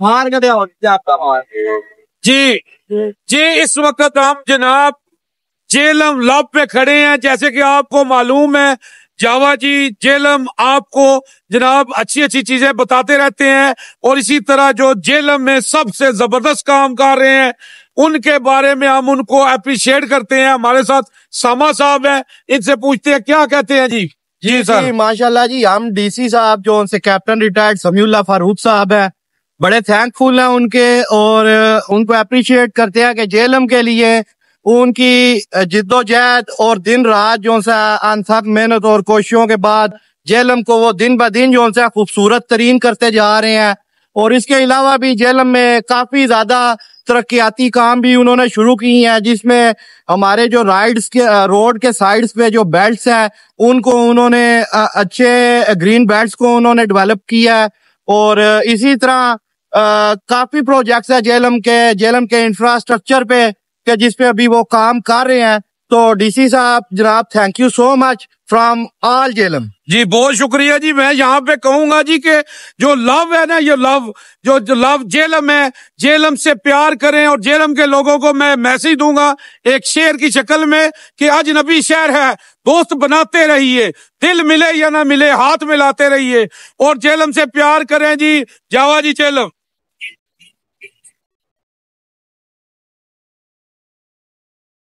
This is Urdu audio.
مار کے دیا جی جی اس وقت ہم جناب جیلم لب پہ کھڑے ہیں. جیسے کہ آپ کو معلوم ہے جاوا جی جیلم آپ کو جناب اچھی اچھی چیزیں بتاتے رہتے ہیں, اور اسی طرح جو جیلم میں سب سے زبردست کام کر رہے ہیں ان کے بارے میں ہم ان کو اپریشیٹ کرتے ہیں. ہمارے ساتھ ساما صاحب ہیں, ان سے پوچھتے ہیں کیا کہتے ہیں. جی جی سر ماشاءاللہ جی. ہم ڈی سی صاحب جو ان سے کیپٹن ریٹائرڈ سمیع اللہ فاروق صاحب ہیں, بڑے تھینک فل ہیں ان کے, اور ان کو اپریشیٹ کرتے ہیں کہ جیلم کے لیے ان کی جد و جہد اور دن رات جو سا انتھک محنت اور کوششوں کے بعد جیلم کو وہ دن بہ دن جو سا خوبصورت ترین کرتے جا رہے ہیں. اور اس کے علاوہ بھی جیلم میں کافی زیادہ ترقیاتی کام بھی انہوں نے شروع کی ہیں, جس میں ہمارے جو رائڈز کے روڈ کے سائڈز پہ جو بیلٹس ہیں ان کو انہوں نے اچھے گرین بیلٹس کو انہوں نے ڈیولپ کیا ہے. اور اسی طرح کافی پروجیکٹس ہیں جیلم کے انفراسٹرکچر پہ کہ جس پہ ابھی وہ کام کر رہے ہیں. تو ڈی سی صاحب جناب thank you so much from all Jhelum. جی بہت شکریہ جی. میں یہاں پہ کہوں گا جی کہ جو لو ہے نا, یہ لو جو لو جیلم ہے, جیلم سے پیار کریں. اور جیلم کے لوگوں کو میں میسج دوں گا ایک شعر کی شکل میں کہ اجنبی شہر ہے دوست بناتے رہیے, دل ملے یا نہ ملے ہاتھ ملاتے رہیے, اور جیلم سے پیار کریں. جی جاوا جی جیلم.